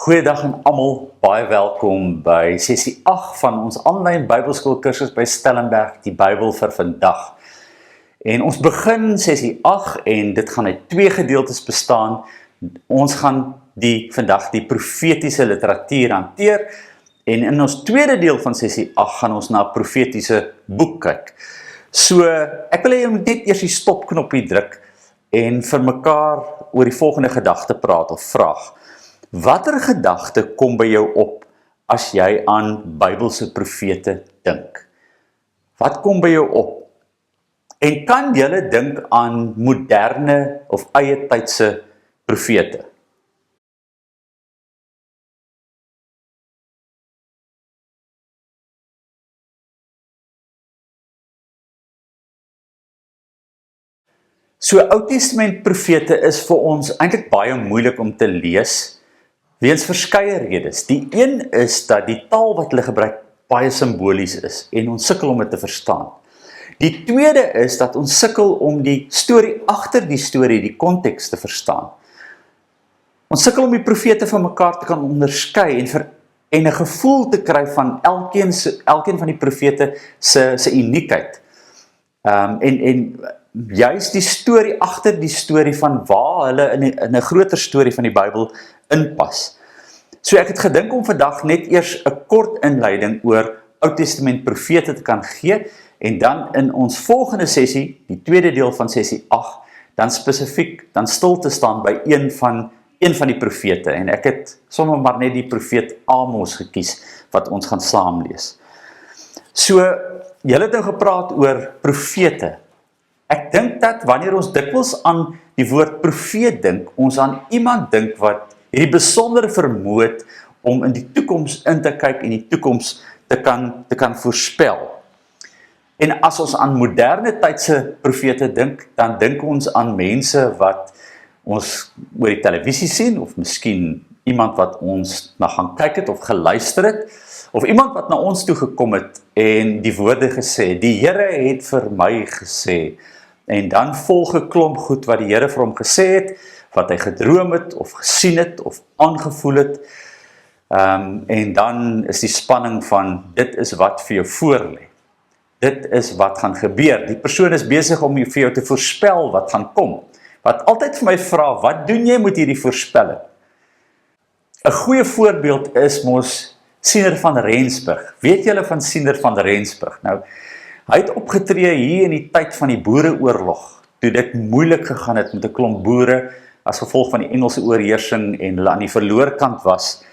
Goeiedag aan almal, baie welkom by sessie 8 van ons aanlyn Bybelskoolkursus by Stellenberg, die Bybel vir vandag. En ons begin sessie 8 en dit gaan uit 2 gedeeltes bestaan. Ons gaan vandag die profetiese literatuur hanteer en in ons tweede deel van sessie 8 gaan ons na profetiese boek kyk. So, ek wil hê jy moet net eers die stopknopie druk en vir mekaar oor die volgende gedagte praat of vraag. Watter gedagte kom by jou op as jy aan Bybelse profete dink? Wat kom by jou op? En kan jy dink aan moderne of eie tydse profete? So Ou Testament profete is vir ons eintlik baie moeilik om te lees, weens verskeie redes. Die een is dat die taal wat hulle gebruik baie simbolies is en ons sukkel om dit te verstaan. Die tweede is dat ons sukkel om die storie agter die storie, die konteks te verstaan. Ons sukkel om die profete van mekaar te kan onderskei en 'n gevoel te kry van elkeen van die profete se uniekheid. En juist die storie agter die storie van waar hulle in 'n groter storie van die Bybel inpas. So ek het gedink om vandag net eers 'n kort inleiding oor Ou Testament profete te kan gee en dan in ons volgende sessie, die tweede deel van sessie 8, dan spesifiek stil te staan by een van die profete en ek het sommer maar net die profeet Amos gekies wat ons gaan saam lees. So, julle het nou gepraat oor profete. Ek dink dat wanneer ons dikwels aan die woord profeet dink, ons aan iemand dink wat hierdie besondere vermoë het om in die toekoms in te kyk en die toekoms te kan voorspel. En as ons aan moderne tydse profete dink, dan dink ons aan mense wat ons oor die televisie sien, of miskien iemand wat ons na gaan kyk het of geluister het, of iemand wat na ons toe gekom het en die woorde gesê, die Here het vir my gesê, en dan volg 'n klomp goed wat die Here vir hom gesê het, wat hy gedroom het, of gesien het, of aangevoel het, en dan is die spanning van, dit is wat vir jou voorlê. Dit is wat gaan gebeur. Die persoon is besig om vir jou te voorspel wat gaan kom. Wat altyd vir my vra, wat doen jy met hierdie voorspelling? 'n Goeie voorbeeld is mos Siener van Rensburg. Weet julle van Siener van Rensburg? Nou, hy het opgetree hier in die tyd van die Boereoorlog, toe dit moeilik gegaan het met 'n klomp boere, as gevolg van die Engelse oorheersing en hulle aan die verloorkant was.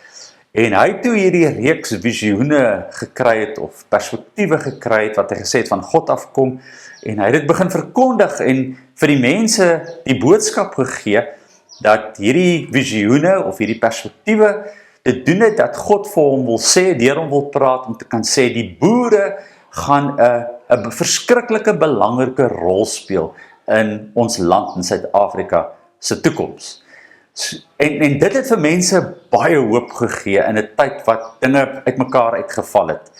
En hy het toe hierdie reeks visioene gekry het, of perspektiewe gekry het, wat hy gesê het van God afkom, en hy het dit begin verkondig, en vir die mense die boodskap gegee, dat hierdie visioene, of hierdie perspektiewe, dit doen het dat God vir hom wil sê, deur hom wil praat, om te kan sê, die boere gaan 'n verskriklike belangrike rol speel in ons land, in Suid-Afrika se toekoms. En dit het vir mense baie hoop gegee in 'n tyd wat dinge uitmekaar uitgeval het,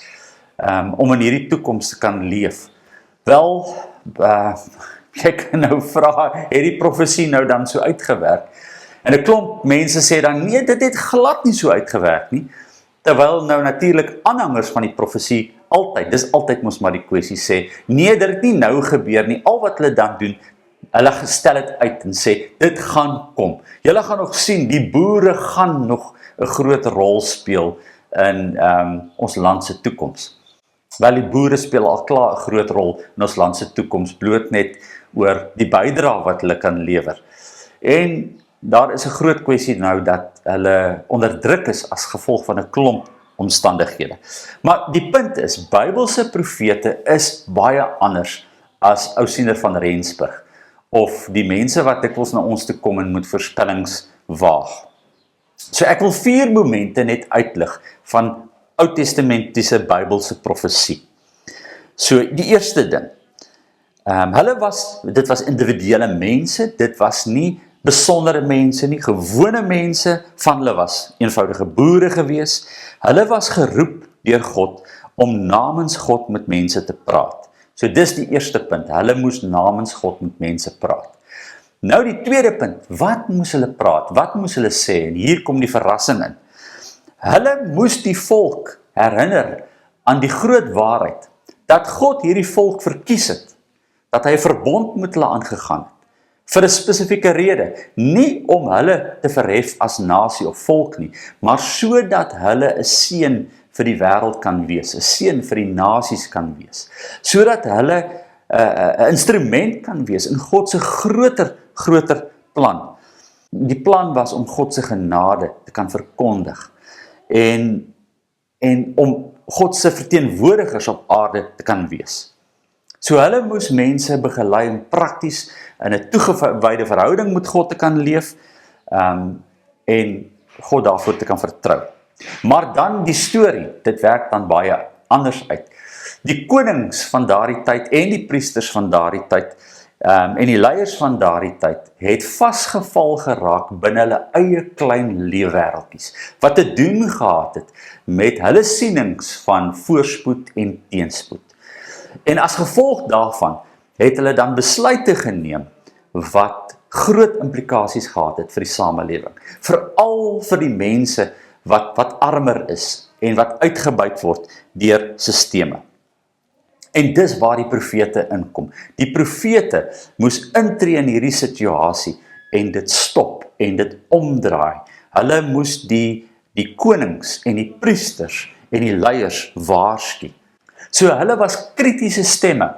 om in hierdie toekoms te kan leef. Wel, ek kan nou vra, het die profesie nou dan so uitgewerk? En 'n klomp mense sê dan, nee, dit het glad nie so uitgewerk nie, terwyl nou natuurlik aanhangers van die profesie dis altyd mos maar die kwessie sê, nee, dit het nie nou gebeur nie, al wat hulle dan doen, hulle gestel het uit en sê, dit gaan kom. Julle gaan nog sien, die boere gaan nog 'n groot rol speel in ons land se toekoms. Wel, die boere speel al klaar 'n groot rol in ons land se toekoms, bloot net oor die bydrae wat hulle kan lewer. En daar is 'n groot kwessie nou dat hulle onderdruk is as gevolg van 'n klomp omstandighede. Maar die punt is, Bybelse profete is baie anders as Ou Siener van Rensburg, of die mense wat dikwels na ons toe kom en moet voorspellings waag. So ek wil 4 momente net uitlig van Ou Testamentiese Bybelse profesie. So die eerste ding, dit was individuele mense, dit was nie besondere mense nie, gewone mense, van hulle was eenvoudige boere gewees, hulle was geroep deur God om namens God met mense te praat. So dis die eerste punt, hulle moes namens God met mense praat. Nou die tweede punt, wat moes hulle praat, wat moes hulle sê, en hier kom die verrassing in. Hulle moes die volk herinner aan die groot waarheid, dat God hierdie volk verkies het, dat hy 'n verbond met hulle aangegaan het, vir 'n spesifieke rede, nie om hulle te verhef as nasie of volk nie, maar sodat hulle 'n seën vir die wêreld kan wees, 'n seën vir die nasies kan wees, sodat hulle 'n instrument kan wees in God se groter plan. Die plan was om God se genade te kan verkondig en om God se verteenwoordigers op aarde te kan wees. So hulle moes mense begelei om prakties in 'n toegewyde verhouding met God te kan leef en God daarvoor te kan vertrou. Maar dan die storie, dit werk dan baie anders uit. Die konings van daardie tyd en die priesters van daardie tyd en die leiers van daardie tyd het vasgeval geraak binne hulle eie klein leefwêreldjies, wat te doen gehad het met hulle sienings van voorspoed en teenspoed. En as gevolg daarvan het hulle dan besluite geneem wat groot implikasies gehad het vir die samelewing, veral vir die mense wat armer is en wat uitgebuit word deur sisteme. En dis waar die profete inkom. Die profete moes intree in hierdie situasie en dit stop en dit omdraai. Hulle moes die konings en die priesters en die leiers waarsku. So hulle was kritiese stemme.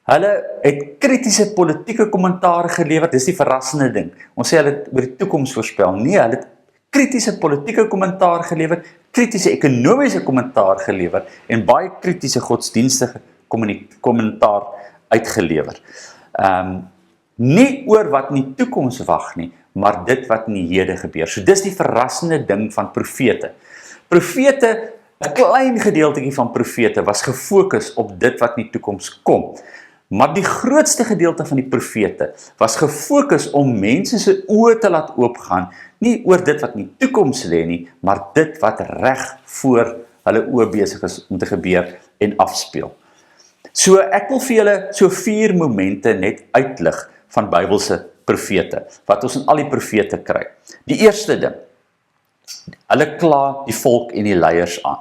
Hulle het kritiese politieke kommentaar gelewer, dis die verrassende ding. Ons sê hulle het oor die toekoms voorspel. Nee, hulle het kritiese politieke kommentaar gelewer, kritiese ekonomiese kommentaar gelewer en baie kritiese godsdienstige kommentaar uitgelewer. Nie oor wat in die toekoms wag nie, maar dit wat in die hede gebeur. So dis die verrassende ding van profete. Profete, 'n klein gedeeltetjie van profete was gefokus op dit wat in die toekoms kom. Maar die grootste gedeelte van die profete was gefokus om mense se oë te laat oopgaan, nie oor dit wat in die toekoms lê nie, maar dit wat reg voor hulle oë besig is om te gebeur en afspeel. So ek wil vir julle so 4 momente net uitlig van Bybelse profete, wat ons in al die profete kry. Die eerste ding, hulle kla die volk en die leiers aan.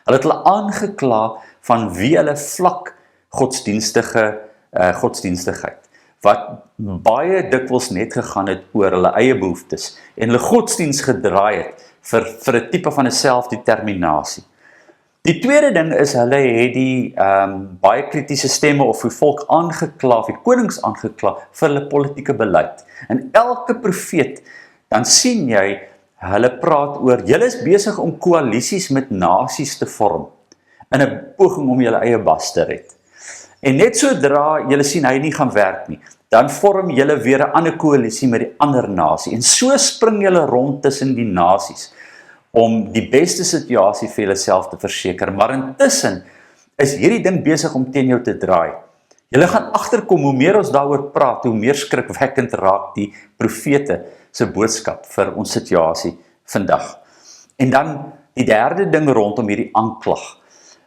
Hulle het hulle aangekla van wie hulle vlak godsdienstigheid, wat baie dikwels net gegaan het oor hulle eie behoeftes, en hulle godsdienst gedraai het vir 'n tipe van 'n selfdeterminasie. Die tweede ding is, hulle het die baie kritiese stemme of die volk aangekla, of die konings aangekla vir hulle politieke beleid. En elke profeet, dan sien jy, hulle praat oor, julle is besig om koalisies met nasies te vorm, in 'n poging om julle eie bas te red. En net sodra julle sien hy nie gaan werk nie, dan vorm julle weer 'n ander koalisie met die ander nasie. En so spring julle rond tussen die nasies, om die beste situasie vir julleself te verseker, maar intussen is hierdie ding besig om teen jou te draai. Julle gaan agterkom, hoe meer ons daaroor praat, hoe meer skrikwekkend raak die profete se boodskap vir ons situasie vandag. En dan die derde ding rondom hierdie aanklag.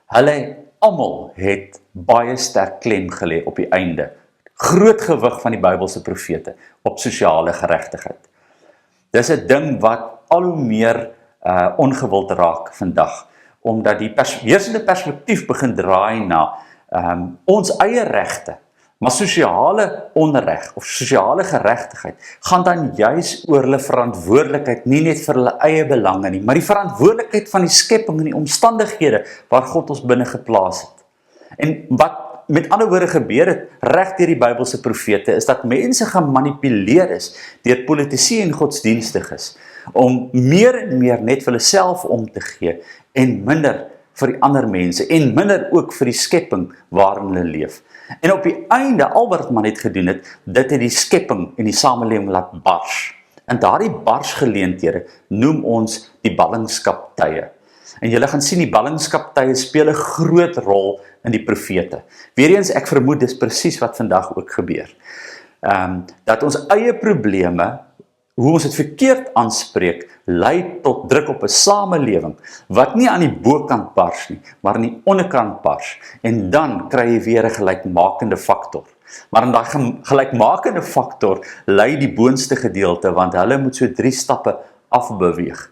Hulle almal het baie sterk klem gelê op die einde. Groot gewig van die Bybelse profete op sosiale geregtigheid. Dis 'n ding wat al hoe meer ongewild raak vandag, omdat die heersende perspektief begin draai na ons eie regte, maar sosiale onreg of sosiale geregtigheid gaan dan juis oor hulle verantwoordelikheid, nie net vir hulle eie belange nie, maar die verantwoordelikheid van die skepping en die omstandighede waar God ons binne geplaas het. En wat met ander woorde gebeur het reg deur die Bybelse profete, is dat mense gemanipuleer is deur politici en godsdienstiges, om meer en meer net vir hulle self om te gee, en minder vir die ander mense, en minder ook vir die skepping waarin hulle leef. En op die einde, al wat man het gedoen het, dit het die skepping en die samelewing laat bars. En daardie barsgeleenthede noem ons die ballingskaptye. En julle gaan sien, die ballingskaptye speel 'n groot rol in die profete. Weereens, ek vermoed dis presies wat vandag ook gebeur. Dat ons eie probleme, hoe ons dit verkeerd aanspreek, lei tot druk op 'n samelewing, wat nie aan die bokant bars nie, maar aan die onderkant bars. En dan kry jy weer 'n gelykmakende faktor. Maar in daai gelykmakende faktor lei die boonste gedeelte, want hulle moet so 3 stappe afbeweeg.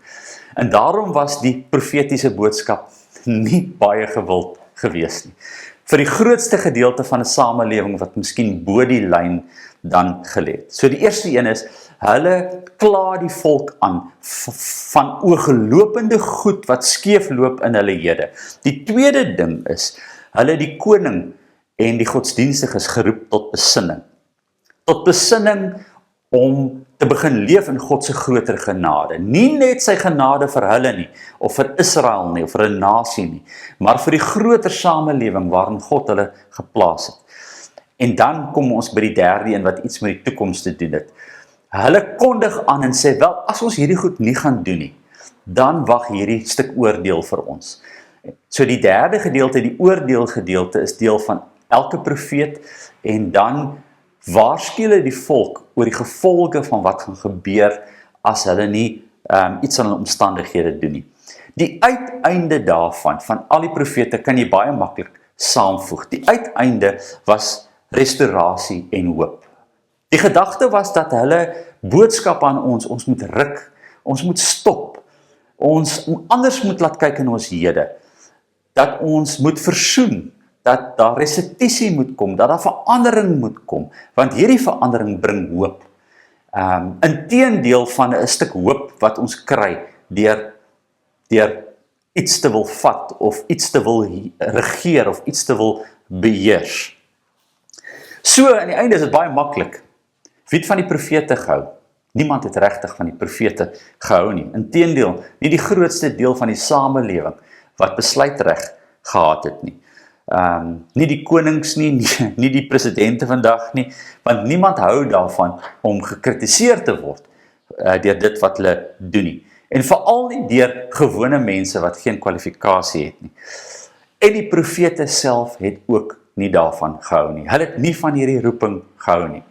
En daarom was die profetiese boodskap nie baie gewild gewees nie. Vir die grootste gedeelte van 'n samelewing wat miskien bo die lyn dan gelê het. So die eerste een is, hulle kla die volk aan van ooglopende goed wat skeef loop in hulle hede. Die tweede ding is, hulle die koning en die godsdienstiges geroep tot besinning. Tot besinning om te begin leef in God se groter genade. Nie net sy genade vir hulle nie, of vir Israel nie, of vir 'n nasie nie, maar vir die groter samelewing waarin God hulle geplaas het. En dan kom ons by die derde een wat iets met die toekoms te doen het. Hulle kondig aan en sê, wel, as ons hierdie goed nie gaan doen nie, dan wag hierdie stuk oordeel vir ons. So die derde gedeelte, die oordeelgedeelte, is deel van elke profeet, en dan waarsku hulle die volk oor die gevolge van wat gaan gebeur as hulle nie iets aan hulle omstandighede doen nie. Die uiteinde daarvan, van al die profete, kan jy baie maklik saamvoeg. Die uiteinde was restaurasie en hoop. Die gedagte was dat hulle boodskap aan ons moet ruk, ons moet stop, ons anders moet laat kyk in ons hede, dat ons moet versoen, dat daar restituisie moet kom, dat daar verandering moet kom, want hierdie verandering bring hoop. Inteendeel van 'n stuk hoop wat ons kry deur iets te wil vat, of iets te wil regeer, of iets te wil beheers. So, aan die einde is dit baie maklik. Wie het van die profete gehou? Niemand het regtig van die profete gehou nie. Inteendeel, nie die grootste deel van die samelewing wat besluitreg gehad het nie. Nie die konings nie, nie die presidente vandag nie, want niemand hou daarvan om gekritiseer te word deur dit wat hulle doen nie. En veral nie deur gewone mense wat geen kwalifikasie het nie. En die profete self het ook nie daarvan gehou nie. Hulle het nie van hierdie roeping gehou nie.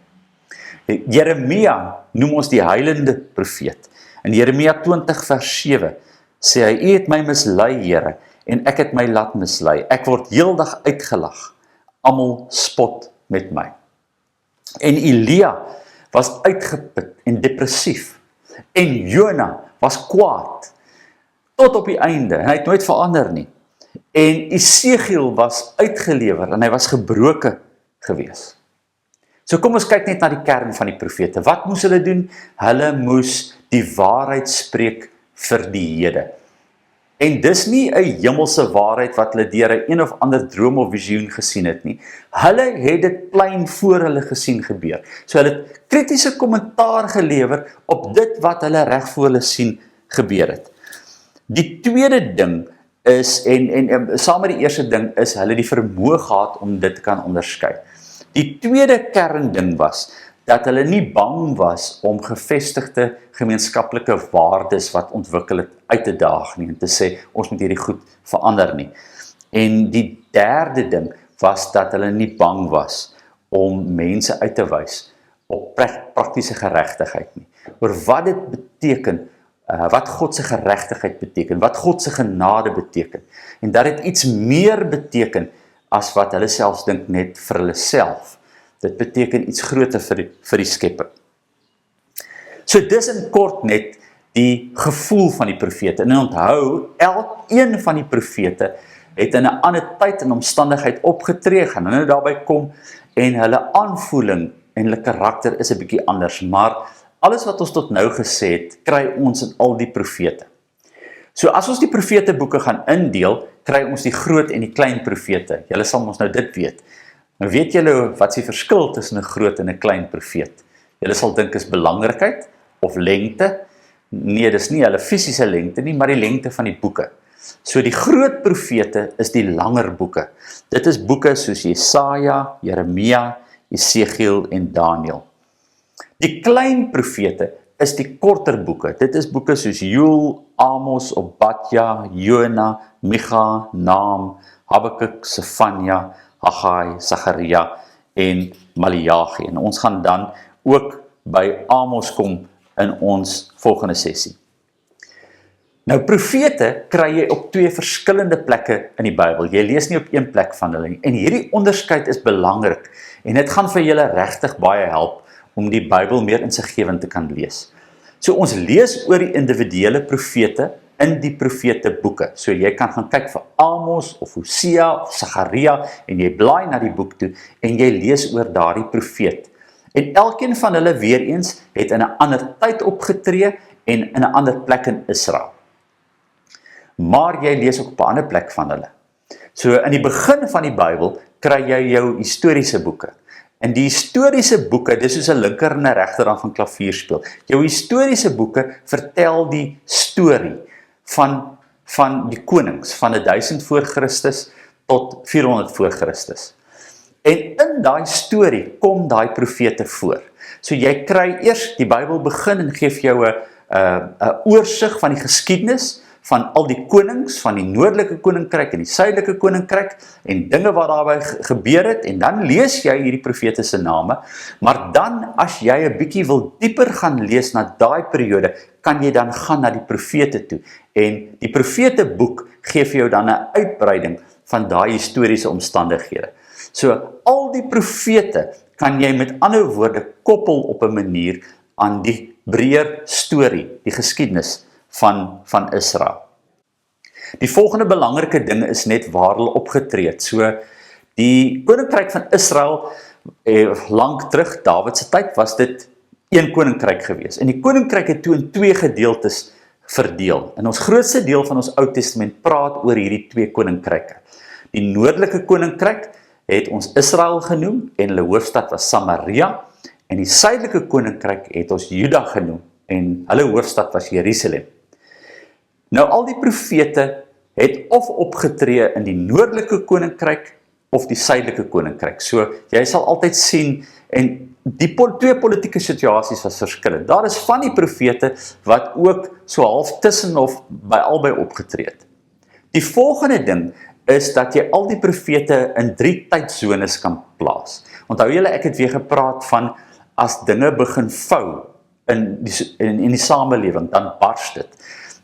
Jeremia noem ons die heilende profeet. In Jeremia 20 vers 7 sê hy, U het my mislei, Here, en ek het my laat mislei. Ek word heeldag uitgelag. Almal spot met my. En Elia was uitgeput en depressief. En Jona was kwaad. Tot op die einde. En hy het nooit verander nie. En Esegiel was uitgelewer en hy was gebroke gewees. So kom ons kyk net na die kern van die profete. Wat moes hulle doen? Hulle moes die waarheid spreek vir die hede. En dis nie 'n hemelse waarheid wat hulle deur 'n of ander droom of visioen gesien het nie. Hulle het dit plein voor hulle gesien gebeur. So hulle het kritiese kommentaar gelewer op dit wat hulle reg voor hulle sien gebeur het. Die tweede ding is, en saam met die eerste ding, is hulle die vermoë gehad om dit te kan onderskei. Die tweede kernding was, dat hulle nie bang was om gevestigde gemeenskaplike waardes wat ontwikkel het uit te daag nie, en te sê, ons moet hierdie goed verander nie. En die derde ding was dat hulle nie bang was om mense uit te wys op praktiese geregtigheid nie, oor wat dit beteken, wat God se geregtigheid beteken, wat God se genade beteken, en dat dit iets meer beteken as wat hulle selfs dink net vir hulle self. Dit beteken iets groter vir die skepper. So dis in kort net die gevoel van die profete. En onthou, elkeen van die profete het in 'n ander tyd en omstandigheid opgetree, gaan nou daarby kom, en hulle aanvoeling en hulle karakter is 'n bietjie anders, maar alles wat ons tot nou gesê het, kry ons in al die profete. So as ons die profeteboeke gaan indeel, kry ons die groot en die klein profete. Julle sal ons nou dit weet. Nou weet julle wat is die verskil tussen 'n groot en 'n klein profeet? Julle sal dink is belangrikheid of lengte. Nee, dis nie hulle fisiese lengte nie, maar die lengte van die boeke. So die groot profete is die langer boeke. Dit is boeke soos Jesaja, Jeremia, Esegiel en Daniël. Die klein profete is die korter boeke. Dit is boeke soos Joel, Amos, Obadja, Jona, Micha, Naam, Habakuk, Sefanja, Haggai, Sagaria en Maleagi. En ons gaan dan ook by Amos kom in ons volgende sessie. Nou profete kry jy op twee verskillende plekke in die Bybel. Jy lees nie op een plek van hulle nie. En hierdie onderskeid is belangrik en dit gaan vir julle regtig baie help om die Bybel meer insiggewend te kan lees. So ons lees oor die individuele profete in die profeteboeke. So jy kan gaan kyk vir Amos of Hosea of Sagaria en jy blaai na die boek toe en jy lees oor daardie profeet. En elkeen van hulle weer eens het in 'n ander tyd opgetree en in 'n ander plek in Israel. Maar jy lees ook op 'n ander plek van hulle. So in die begin van die Bybel kry jy jou historiese boeke. En die historiese boeke, dis soos 'n linker en 'n regterhand van klavier speel. Jou historiese boeke vertel die storie van die konings van 1000 voor Christus tot 400 voor Christus. En in daai storie kom daai profete voor. So jy kry eers die Bybel begin en gee vir jou 'n oorsig van die geskiedenis van al die konings, van die noordelike koninkryk en die suidelike koninkryk en dinge wat daarby gebeur het en dan lees jy hierdie profete se name, maar dan as jy 'n bietjie wil dieper gaan lees na daai periode, kan jy dan gaan na die profete toe en die profeteboek gee vir jou dan 'n uitbreiding van daai historiese omstandighede. So al die profete kan jy met ander woorde koppel op 'n manier aan die breër storie, die geskiedenis van Israel. Die volgende belangrike ding is net waar hulle opgetree het. So die koninkryk van Israel lank terug, Dawid se tyd, was dit een koninkryk gewees. En die koninkryk het toe in twee gedeeltes verdeel. En ons grootste deel van ons Ou Testament praat oor hierdie twee koninkryke. Die noordelike koninkryk het ons Israel genoem en hulle hoofstad was Samaria en die suidelike koninkryk het ons Juda genoem en hulle hoofstad was Jerusalem. Nou al die profete het of opgetree in die noordelike koninkryk of die suidelike koninkryk. So jy sal altyd sien en die twee politieke situasies was verskillend. Daar is van die profete wat ook so half tussen of by albei opgetree het. Die volgende ding is dat jy al die profete in 3 tydsones kan plaas. Onthou julle, ek het weer gepraat van as dinge begin vou in die samelewing, dan bars dit.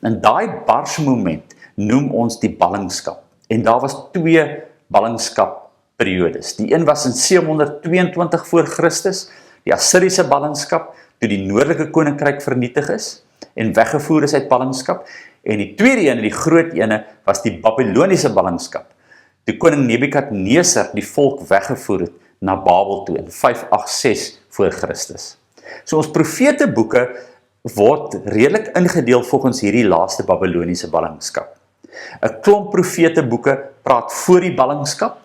En daai barsmoment noem ons die ballingskap. En daar was 2 ballingskapperiodes. Die een was in 722 voor Christus, die Assiriese ballingskap, toe die noordelike koninkryk vernietig is en weggevoer is uit ballingskap. En die tweede ene, die groot ene, was die Babyloniese ballingskap. Toe koning Nebukadnesar die volk weggevoer het na Babel toe in 586 voor Christus. So ons profeteboeke word redelik ingedeel volgens hierdie laaste Babyloniese ballingskap. 'n Klomp profeteboeke praat voor die ballingskap,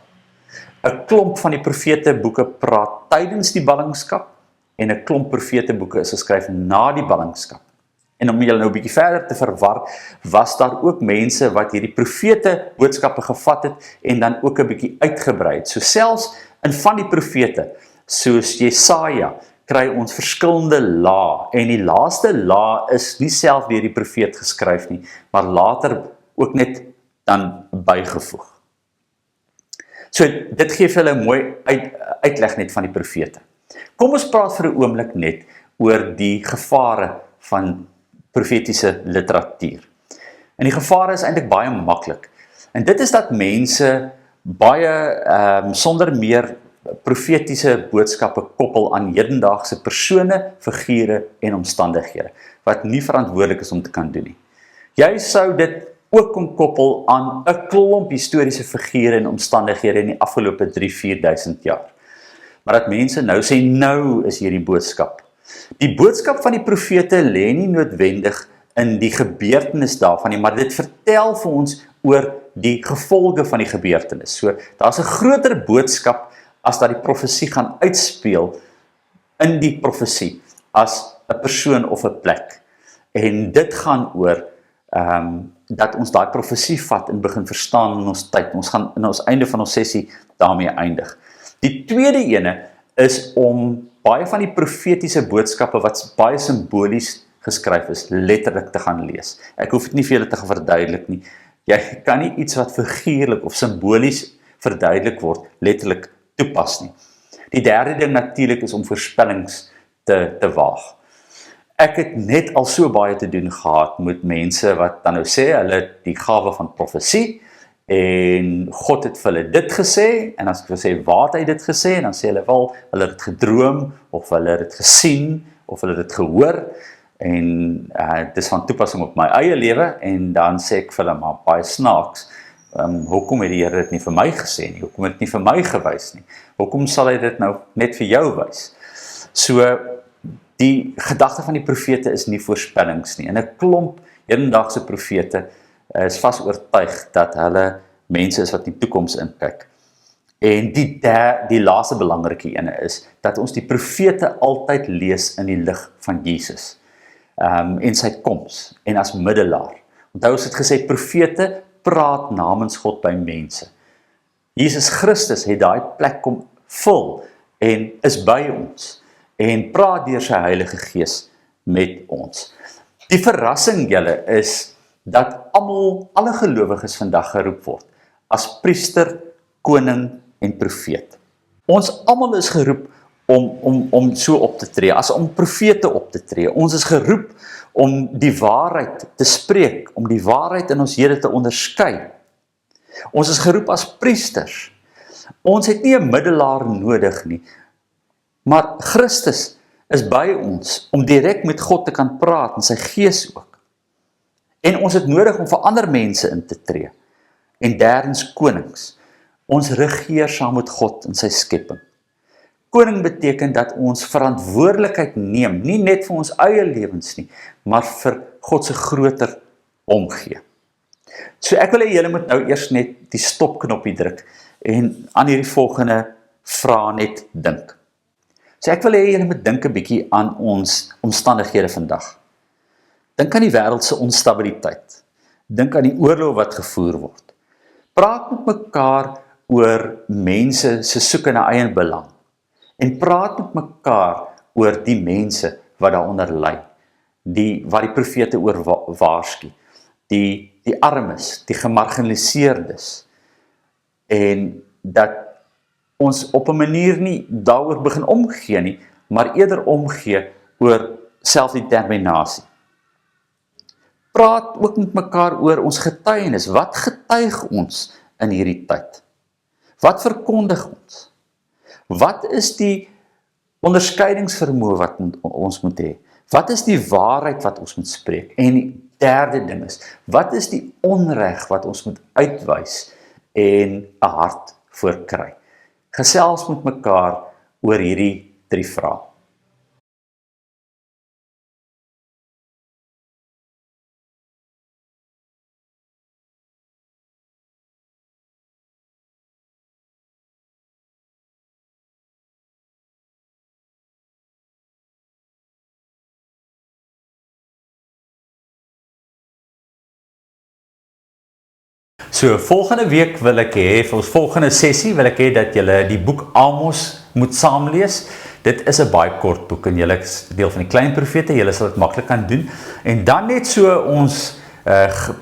'n klomp van die profeteboeke praat tydens die ballingskap en 'n klomp profeteboeke is geskryf na die ballingskap. En om julle nou 'n bietjie verder te verwar, was daar ook mense wat hierdie profete boodskappe gevat het en dan ook 'n bietjie uitgebrei het. So selfs in van die profete, soos Jesaja, kry ons verskillende lae en die laaste lae is nie self deur die profeet geskryf nie, maar later ook net dan bygevoeg. So dit gee vir hulle 'n mooi uitleg net van die profete. Kom ons praat vir 'n oomblik net oor die gevare van profetiese literatuur. En die gevare is eintlik baie maklik. En dit is dat mense baie sonder meer profetiese boodskappe koppel aan hedendaagse persone, figure en omstandighede, wat nie verantwoordelik is om te kan doen nie. Jy sou dit ook kon koppel aan 'n klomp historiese figure en omstandighede in die afgelope 3-4 jaar. Maar dat mense nou sê, nou is hierdie boodskap. Die boodskap van die profete lê nie noodwendig in die gebeurtenis daarvan nie, maar dit vertel vir ons oor die gevolge van die gebeurtenis. So, daar's 'n groter boodskap as dat die profesie gaan uitspeel in die profesie as 'n persoon of 'n plek. En dit gaan oor dat ons daai profesie vat en begin verstaan in ons tyd. Ons gaan in ons einde van ons sessie daarmee eindig. Die tweede ene is om baie van die profetiese boodskappe wat baie simbolies geskryf is, letterlik te gaan lees. Ek hoef dit nie vir julle te verduidelik nie. Jy kan nie iets wat figuurlik of simbolies verduidelik word, letterlik toepas nie. Die derde ding natuurlik is om voorspellings te waag. Ek het net al so baie te doen gehad met mense wat dan nou sê, hulle het die gawe van profesie, en God het vir hulle dit gesê, en as ek sê, waar het hy dit gesê, en dan sê hulle wel, hulle het dit gedroom, of hulle het dit gesien, of hulle het dit gehoor, En dit is van toepassing op my eie lewe, en dan sê ek vir hulle, maar baie snaaks, hoekom het die Here dit nie vir my gesê nie? Hoekom het dit nie vir my gewys nie? Hoekom sal hy dit nou net vir jou wys? So, die gedagte van die profete is nie voorspellings nie, en 'n klomp hedendaagse profete is vas oortuig dat hulle mense is wat in die toekoms inkyk. En die laaste belangrike ene is, dat ons die profete altyd lees in die lig van Jesus, en sy koms, en as middelaar. Onthou ons het gesê, profete praat namens God by mense. Jesus Christus het daai plek kom vul, en is by ons, en praat deur sy Heilige Gees met ons. Die verrassing julle is, dat alle gelowiges vandag geroep word, as priester, koning en profeet. Ons almal is geroep om so op te tree, as om profete op te tree. Ons is geroep om die waarheid te spreek, om die waarheid in ons Here te onderskei. Ons is geroep as priesters. Ons het nie 'n middelaar nodig nie, maar Christus is by ons om direk met God te kan praat, en sy Gees ook. En ons het nodig om vir ander mense in te tree. En derdens konings. Ons regeer saam met God in sy skepping. Koning beteken dat ons verantwoordelikheid neem, nie net vir ons eie lewens nie, maar vir God se groter omgee. So ek wil hê julle moet nou eers net die stopknoppie druk, en aan hierdie volgende vrae net dink. So ek wil hê julle moet dink 'n bietjie aan ons omstandighede vandag. Dink aan die wêreld se onstabiliteit. Dink aan die oorlog wat gevoer word. Praat met mekaar oor mense se soeke na eie belang. En praat met mekaar oor die mense wat daaronder ly. Wat die profete oor waarsku. Die armes, die gemarginaliseerdes. En dat ons op 'n manier nie daaroor begin omgee nie, maar eerder omgee oor selfdeterminasie. Praat ook met mekaar oor ons getuienis. Wat getuig ons in hierdie tyd? Wat verkondig ons? Wat is die onderskeidingsvermoë wat ons moet hê? Wat is die waarheid wat ons moet spreek? En die derde ding is, wat is die onreg wat ons moet uitwys en 'n hart voor kry? Gesels met mekaar oor hierdie 3 vrae. So, volgende week wil ek hê, vir ons volgende sessie wil ek hê dat julle die boek Amos moet saamlees. Dit is 'n baie kort boek, en julle is deel van die klein profete, julle sal dit maklik kan doen. En dan net so ons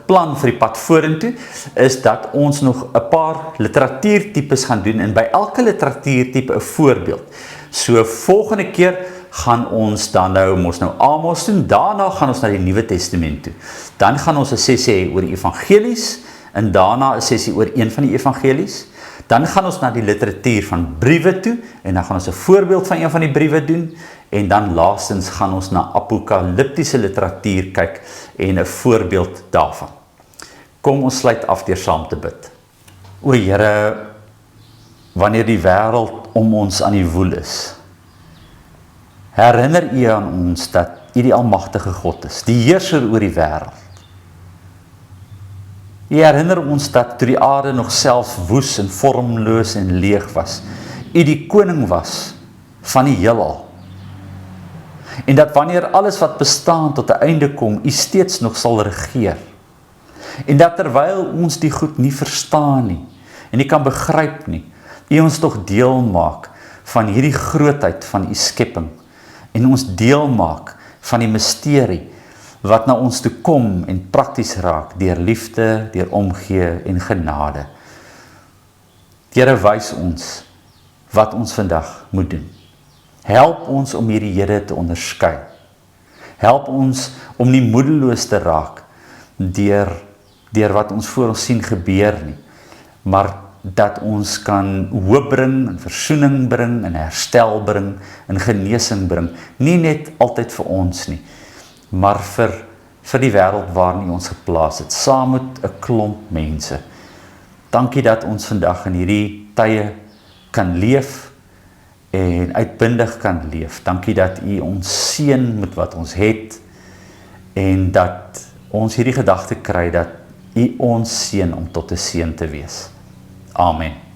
plan vir die pad vorentoe, is dat ons nog 'n paar literatuurtipes gaan doen, en by elke literatuurtipe 'n voorbeeld. So, volgende keer gaan ons dan nou Amos doen, daarna gaan ons na die Nuwe Testament toe. Dan gaan ons 'n sessie hê oor die evangelies, en daarna 'n sessie oor een van die evangelies. Dan gaan ons na die literatuur van briewe toe, en dan gaan ons 'n voorbeeld van een van die briewe doen, en dan laastens gaan ons na apokaliptiese literatuur kyk, en 'n voorbeeld daarvan. Kom ons sluit af deur saam te bid. O Here, wanneer die wêreld om ons aan die woel is, herinner U aan ons dat U die almagtige God is, die heerser oor die wêreld. U herinner ons dat toe die aarde nog self woes en vormloos en leeg was, U die koning was van die heelal. En dat wanneer alles wat bestaan tot 'n einde kom, U steeds nog sal regeer. En dat terwyl ons die goed nie verstaan nie, en nie kan begryp nie, U ons tog deel maak van hierdie grootheid van U skepping, en ons deel maak van die misterie, wat na ons toe kom en prakties raak, deur liefde, deur omgee en genade. Here, wys ons wat ons vandag moet doen. Help ons om hierdie Here te onderskei. Help ons om nie moedeloos te raak deur wat ons voor ons sien gebeur nie, maar dat ons kan hoop bring, en versoening bring, en herstel bring, en genesing bring, nie net altyd vir ons nie, maar vir die wêreld waarin U ons geplaas het, saam met 'n klomp mense. Dankie dat ons vandag in hierdie tye kan leef en uitbundig kan leef. Dankie dat U ons seën met wat ons het en dat ons hierdie gedagte kry dat U ons seën om tot 'n seën te wees. Amen.